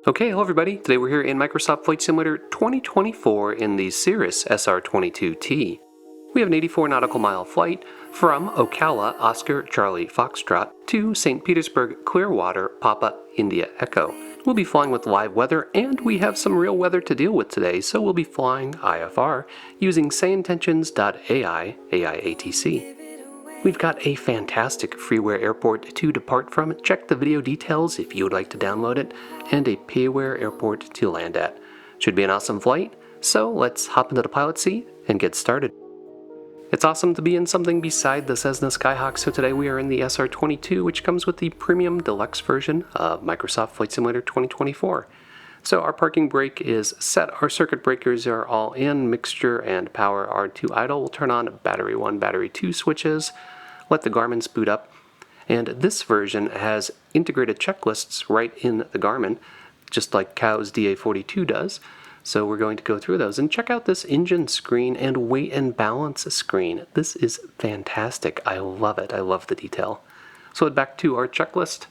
Okay, hello everybody. Today we're here in Microsoft Flight Simulator 2024 in the Cirrus SR22T. We have an 84 nautical mile flight from Ocala, Oscar Charlie Foxtrot, to St. Petersburg, Clearwater, Papa India Echo. We'll be flying with live weather, and we have some real weather to deal with today, so we'll be flying IFR using sayintentions.ai AIATC. We've got a fantastic freeware airport to depart from. Check the video details if you would like to download it, and a payware airport to land at. Should be an awesome flight, so let's hop into the pilot seat and get started. It's awesome to be in something beside the Cessna Skyhawk, so today we are in the SR22, which comes with the premium deluxe version of Microsoft Flight Simulator 2024. So our parking brake is set, our circuit breakers are all in, mixture and power are to idle. We'll turn on battery 1, battery 2 switches, let the Garmin boot up, and this version has integrated checklists right in the Garmin, just like COW's DA42 does. So we're going to go through those and check out this engine screen and weight and balance screen. This is fantastic. I love it. I love the detail. So head back to our checklist.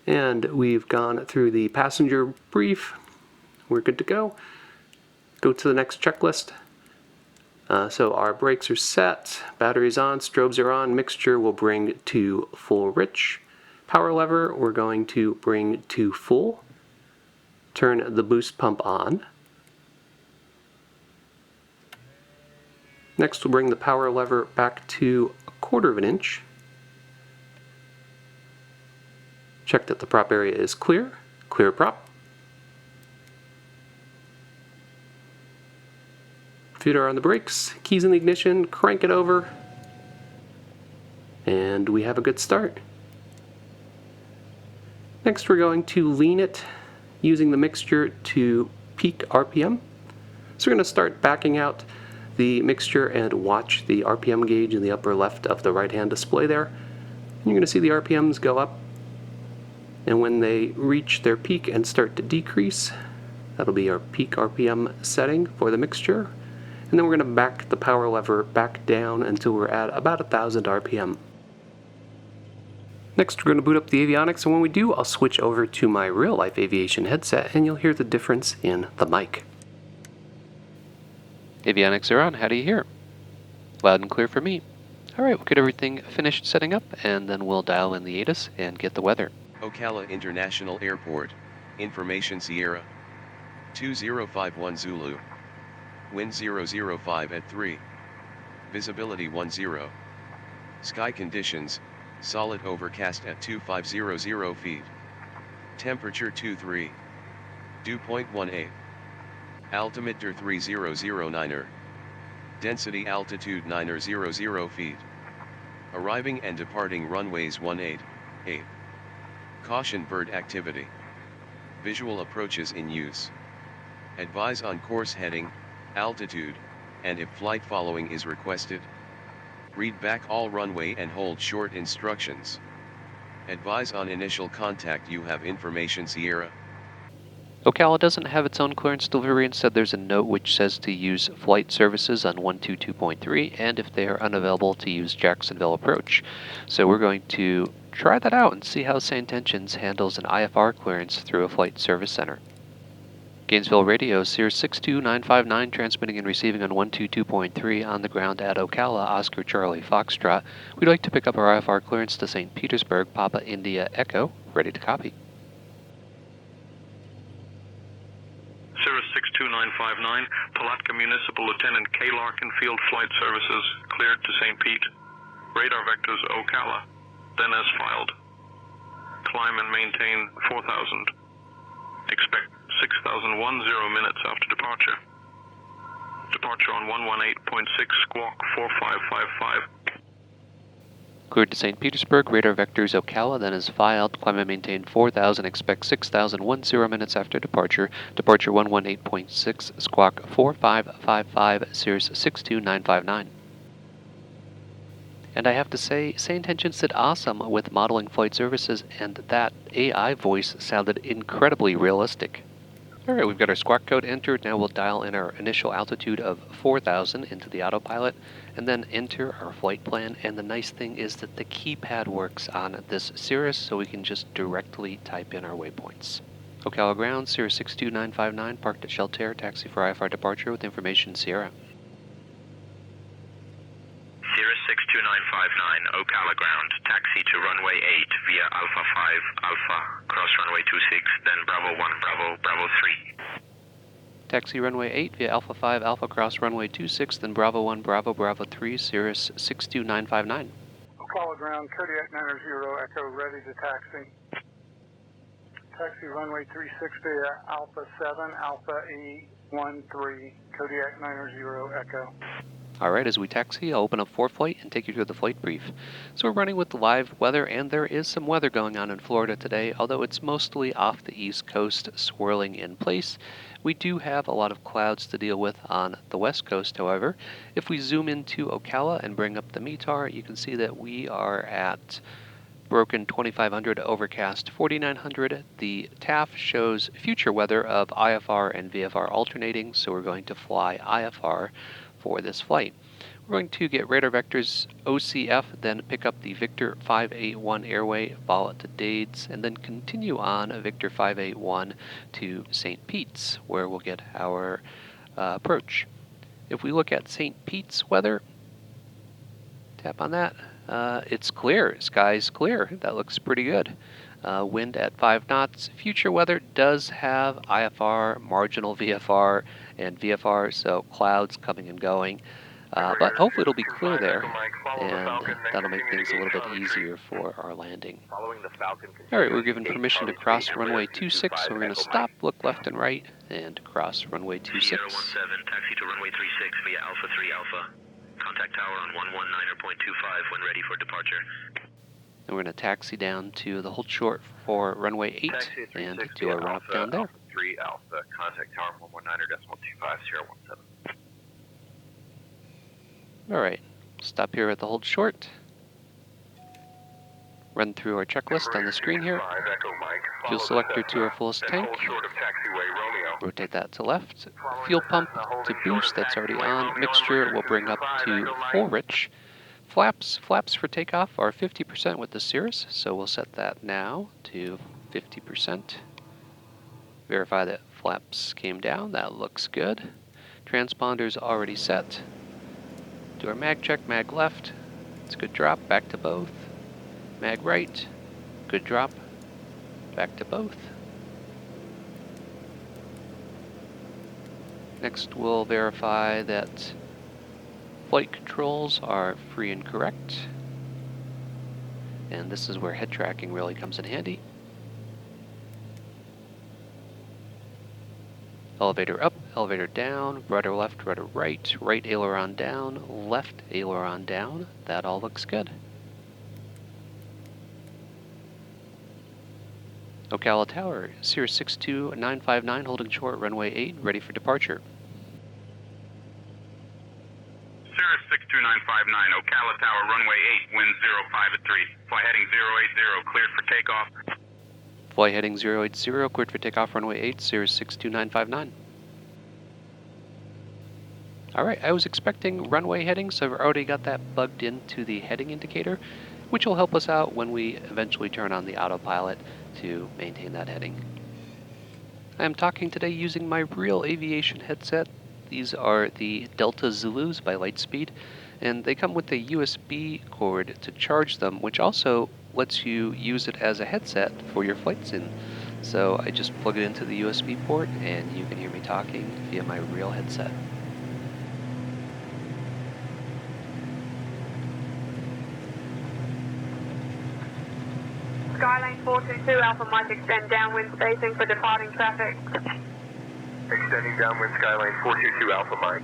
And we've gone through the passenger brief. We're good to go. Go to the next checklist. So our brakes are set, batteries on, strobes are on, mixture we'll bring to full rich. Power lever we're going to bring to full. Turn the boost pump on. Next we'll bring the power lever back to 1/4 of an inch. Check that the prop area is clear. Clear prop. Feet are on the brakes, keys in the ignition, crank it over, and we have a good start. Next we're going to lean it using the mixture to peak RPM. So we're going to start backing out the mixture and watch the RPM gauge in the upper left of the right hand display there. And you're going to see the RPMs go up. And when they reach their peak and start to decrease, that'll be our peak RPM setting for the mixture. And then we're going to back the power lever back down until we're at about 1,000 RPM. Next we're going to boot up the avionics, and when we do, I'll switch over to my real-life aviation headset and you'll hear the difference in the mic. Avionics are on. How do you hear? Loud and clear for me. Alright, we'll get everything finished setting up and then we'll dial in the ATIS and get the weather. Ocala International Airport, Information Sierra 2051 Zulu. Wind 005 at 3. Visibility 10. Sky conditions, solid overcast at 2500 feet. Temperature 23. Dew point 18. Altimeter 3009er. Density altitude 900 feet. Arriving and departing runways 18. Caution bird activity. Visual approaches in use. Advise on course heading, altitude, and if flight following is requested. Read back all runway and hold short instructions. Advise on initial contact. You have Information Sierra. Ocala doesn't have its own clearance delivery. Instead, there's a note which says to use flight services on 122.3 and if they are unavailable to use Jacksonville Approach. So we're going to try that out and see how Sayintentions handles an IFR clearance through a flight service center. Gainesville Radio, Cirrus 62959, transmitting and receiving on 122.3 on the ground at Ocala, Oscar Charlie Foxtrot. We'd like to pick up our IFR clearance to St. Petersburg, Papa India Echo. Ready to copy. Cirrus 62959, Palatka Municipal Lieutenant K. Larkin Field Flight Services, cleared to St. Pete. Radar vectors Ocala, then as filed. Climb and maintain 4,000. Expect 6,010 minutes after departure. Departure on 118.6 squawk 4555. Cleared to St. Petersburg, radar vectors Ocala, then as filed. Climb and maintain 4,000, expect 6,010 minutes after departure. Departure 118.6 squawk 4555, Cirrus 62959. And I have to say, Sayintentions did awesome with modeling flight services, and that AI voice sounded incredibly realistic. Alright, we've got our squawk code entered. Now we'll dial in our initial altitude of 4,000 into the autopilot, and then enter our flight plan. And the nice thing is that the keypad works on this Cirrus, so we can just directly type in our waypoints. Ocala ground, Cirrus 62959, parked at Shelter, taxi for IFR departure with information Sierra. Cirrus 62959, Ocala ground, taxi to runway 8 via Alpha 5, Alpha, cross runway 26, then Bravo 1, Bravo 3. Taxi runway 8 via Alpha 5, Alpha cross runway 26, then Bravo 1, Bravo 3, Cirrus 62959. Ocala ground, Kodiak 90 Echo, ready to taxi. Taxi runway 36 via Alpha 7, Alpha E13, Kodiak 90 Echo. Alright, as we taxi, I'll open up ForeFlight and take you through the flight brief. So we're running with live weather, and there is some weather going on in Florida today, although it's mostly off the East Coast, swirling in place. We do have a lot of clouds to deal with on the West Coast, however. If we zoom into Ocala and bring up the METAR, you can see that we are at broken 2500, overcast 4900. The TAF shows future weather of IFR and VFR alternating, so we're going to fly IFR for this flight. We're going to get radar vectors OCF, then pick up the Victor 581 airway, follow it to Dades, and then continue on Victor 581 to St. Pete's, where we'll get our approach. If we look at St. Pete's weather, tap on that, it's clear, sky's clear, that looks pretty good. Wind at 5 knots. Future weather does have IFR, marginal VFR, and VFR, so clouds coming and going. But hopefully it'll be clear there, and that'll make things a little bit easier for our landing. Alright, we're given permission to cross runway 26, so we're going to stop, look left and right, and cross runway 26. Sierra 17, taxi to runway 36 via Alpha 3 Alpha. Contact tower on 119.25 when ready for departure. And we're going to taxi down to the hold short for runway 8 and do a run up down there. Alpha 3 Alpha, contact tower 119.25, Sierra 17. Alright, stop here at the hold short. Run through our checklist on the screen here. Fuel selector to our fullest tank. Rotate that to left. Fuel pump to boost, that's already on. Mixture will bring up to full rich. Flaps for takeoff are 50% with the Cirrus, so we'll set that now to 50%. Verify that flaps came down, that looks good. Transponder's already set. Do our mag check, mag left. It's a good drop, back to both. Mag right, good drop, back to both. Next we'll verify that flight controls are free and correct. And this is where head tracking really comes in handy. Elevator up, elevator down, rudder left, rudder right, right aileron down, left aileron down. That all looks good. Ocala Tower, Cirrus 62959, holding short, runway 8, ready for departure. Cirrus 62959, Ocala Tower, runway 8, wind 05 at 3. Fly heading 080, cleared for takeoff. Flight heading 080, cleared for takeoff, runway 8, Cirrus 62959. Alright, I was expecting runway heading, so I've already got that bugged into the heading indicator, which will help us out when we eventually turn on the autopilot to maintain that heading. I am talking today using my real aviation headset. These are the Delta Zulus by Lightspeed, and they come with a USB cord to charge them, which also lets you use it as a headset for your flight sim. So I just plug it into the USB port and you can hear me talking via my real headset. Skylane 422 Alpha Mike, extend downwind spacing for departing traffic. Extending downwind Skylane 422 Alpha Mike.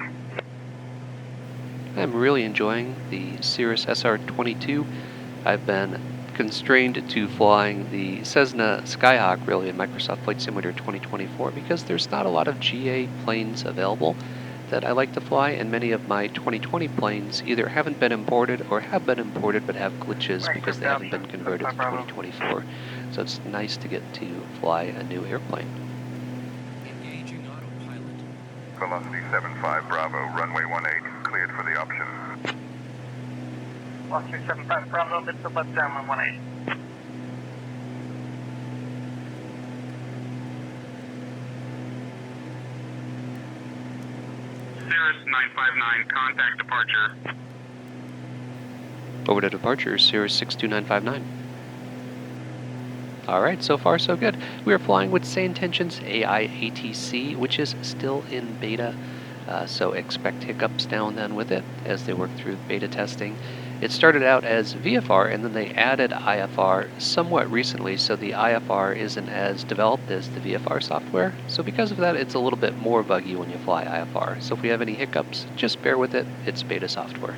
I'm really enjoying the Cirrus SR22. I've been constrained to flying the Cessna Skyhawk really in Microsoft Flight Simulator 2024 because there's not a lot of GA planes available that I like to fly, and many of my 2020 planes either haven't been imported or have been imported but have glitches because they haven't been converted to 2024. So it's nice to get to fly a new airplane. Engaging autopilot. Velocity 75 Bravo, runway 18, cleared for the option. Velocity 75 Bravo, mid to left downwind 18. Cirrus 959, contact departure. Over to departure, Cirrus 62959. Alright, so far so good. We are flying with Say Intentions AI ATC, which is still in beta, so expect hiccups now and then with it as they work through beta testing. It started out as VFR, and then they added IFR somewhat recently, so the IFR isn't as developed as the VFR software. So because of that, it's a little bit more buggy when you fly IFR. So if we have any hiccups, just bear with it. It's beta software.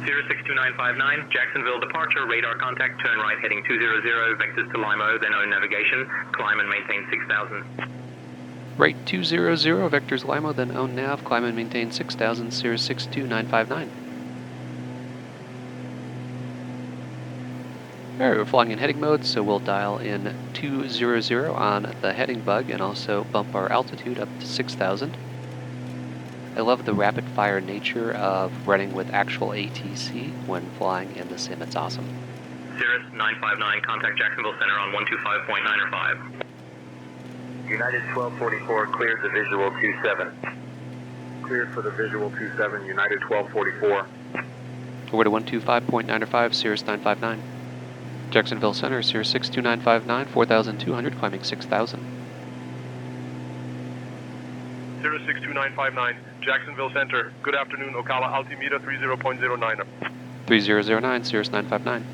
Cirrus 62959, Jacksonville Departure, radar contact, turn right heading 200, vectors to Limo, then own navigation, climb and maintain 6000. Right 200, vectors Limo, then own nav, climb and maintain 6000, Cirrus 62959. Alright, we're flying in heading mode, so we'll dial in 200 on the heading bug and also bump our altitude up to 6000. I love the rapid fire nature of running with actual ATC when flying in the sim. It's awesome. Cirrus 959, contact Jacksonville Center on 125.905. United 1244, cleared the visual 27. Cleared for the visual 27, United 1244. Over to 125.905, Cirrus 959. Jacksonville Center, Cirrus 62959, 4200, climbing 6000. Cirrus 62959, Jacksonville Center. Good afternoon, Ocala altimeter 30.09. 3009, Cirrus 959.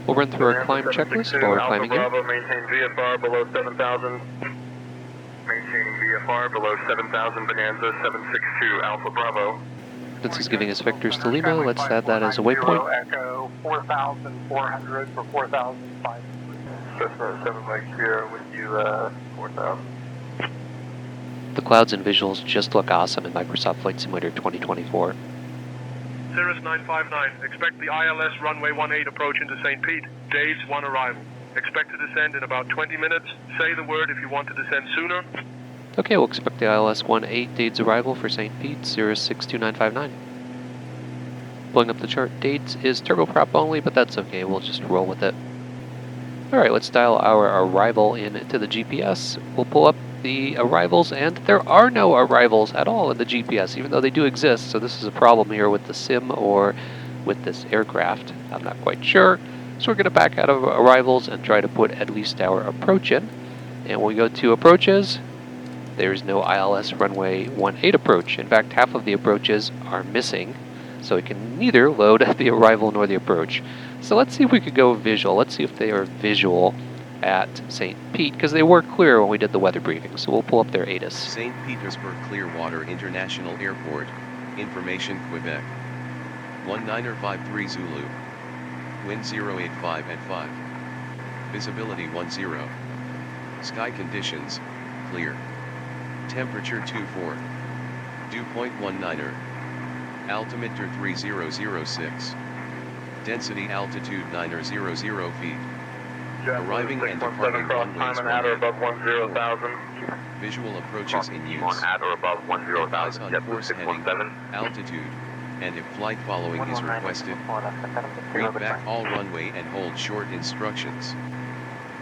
We'll run through our climb checklist while we're climbing in. Bravo, maintain VFR below 7,000. Maintaining VFR below 7,000, Bonanza 762, Alpha Bravo. Since he's giving us vectors to Lima, let's add that as a waypoint. Echo 4,400 for 4,500. Cessna 7 Mike Sierra with you, 4,000. The clouds and visuals just look awesome in Microsoft Flight Simulator 2024. Cirrus 959, expect the ILS runway 18 approach into St. Pete. Days 1 arrival. Expect to descend in about 20 minutes. Say the word if you want to descend sooner. Okay, we'll expect the ILS 18 dates arrival for St. Pete, Cirrus 62959. Pulling up the chart dates is turboprop only, but that's okay, we'll just roll with it. Alright, let's dial our arrival into the GPS. We'll pull up the arrivals, and there are no arrivals at all in the GPS, even though they do exist, so this is a problem here with the sim or with this aircraft. I'm not quite sure. So we're going to back out of arrivals and try to put at least our approach in. And when we go to approaches, there's no ILS runway 18 approach. In fact, half of the approaches are missing, so it can neither load the arrival nor the approach. So let's see if we could go visual. Let's see if they are visual at St. Pete, because they were clear when we did the weather briefing. So we'll pull up their ATIS. St. Petersburg-Clearwater International Airport, Information Quebec. 1953 Zulu. Wind 085 at 5. Visibility 10. Sky conditions, clear. Temperature 24. Dew point 19er. Altimeter 3006. Density altitude 900 feet. Arriving and departing runways 18. Visual approaches in use. On at or above 10,000. Advise on course heading, altitude, and if flight following is requested, read back all runway and hold short instructions.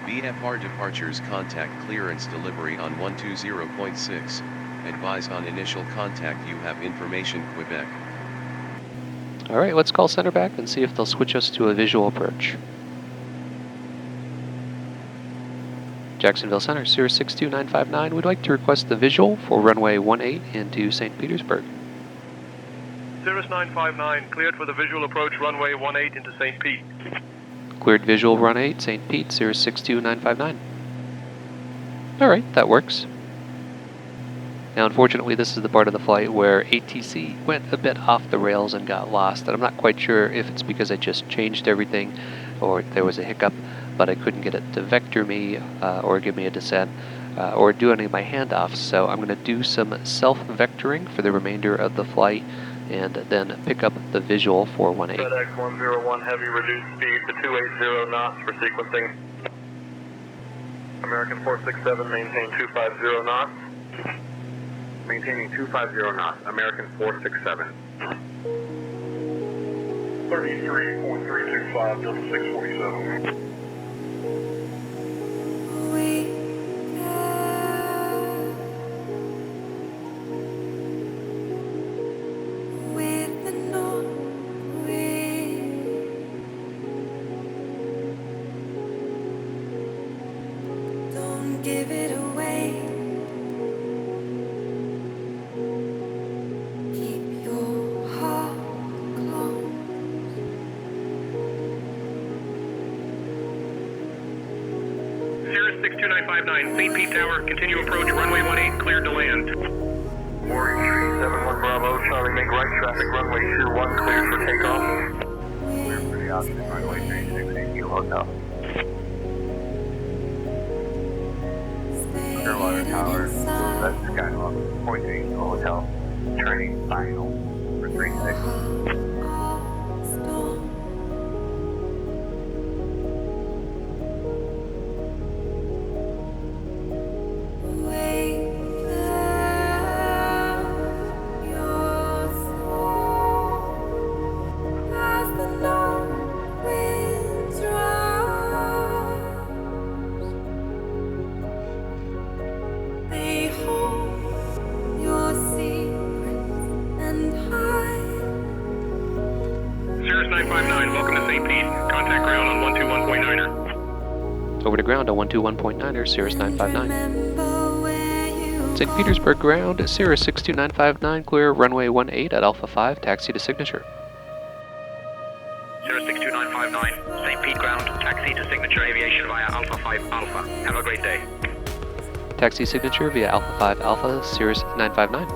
VFR departures contact clearance delivery on 120.6. Advise on initial contact you have information Quebec. Alright, let's call center back and see if they'll switch us to a visual approach. Jacksonville Center, Cirrus 62959, we'd like to request the visual for runway 18 into St. Petersburg. Cirrus 959, cleared for the visual approach runway 18 into St. Pete. Cleared visual run 8, St. Pete, Cirrus 62959. Alright, that works. Now unfortunately this is the part of the flight where ATC went a bit off the rails and got lost, and I'm not quite sure if it's because I just changed everything or there was a hiccup, but I couldn't get it to vector me or give me a descent or do any of my handoffs, so I'm going to do some self-vectoring for the remainder of the flight and then pick up the visual for 18. FedEx 101 heavy reduced speed to 280 knots for sequencing. American 467 maintain 250 knots. Maintaining 250 knots, American 467. 33.325, Delta 647. give it away. Keep your heart closed. Cirrus 62959, St. Pete Tower, continue approach, runway 18, cleared to land. Orange 71 Bravo, Charlie, make right traffic, runway 21, cleared for takeoff. Clear for the option, runway 36, AQ Hotel. Clearwater Tower, that's Skywalk, point 8 Hotel, turning final for 36. Cirrus 959, welcome to St. Pete. Contact ground on 121.9er. Over to ground on 121.9er, Cirrus 959. St. Petersburg ground, Cirrus 62959, clear runway 18 at Alpha 5, taxi to signature. Cirrus 62959, St. Pete ground, taxi to signature aviation via Alpha 5 Alpha. Have a great day. Taxi signature via Alpha 5 Alpha, Cirrus 959.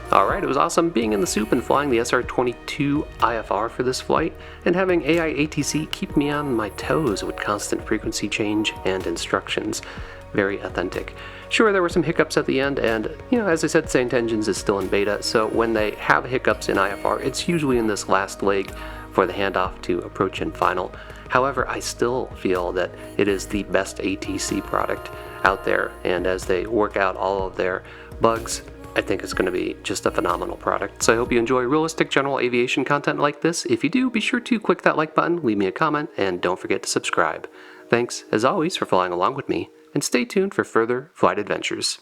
Alright, it was awesome being in the soup and flying the SR22 IFR for this flight, and having AI ATC keep me on my toes with constant frequency change and instructions. Very authentic. Sure, there were some hiccups at the end, and, as I said, St. Engines is still in beta, so when they have hiccups in IFR, it's usually in this last leg for the handoff to approach and final. However, I still feel that it is the best ATC product out there, and as they work out all of their bugs, I think it's going to be just a phenomenal product. So I hope you enjoy realistic general aviation content like this. If you do, be sure to click that like button, leave me a comment, and don't forget to subscribe. Thanks, as always, for flying along with me, and stay tuned for further flight adventures.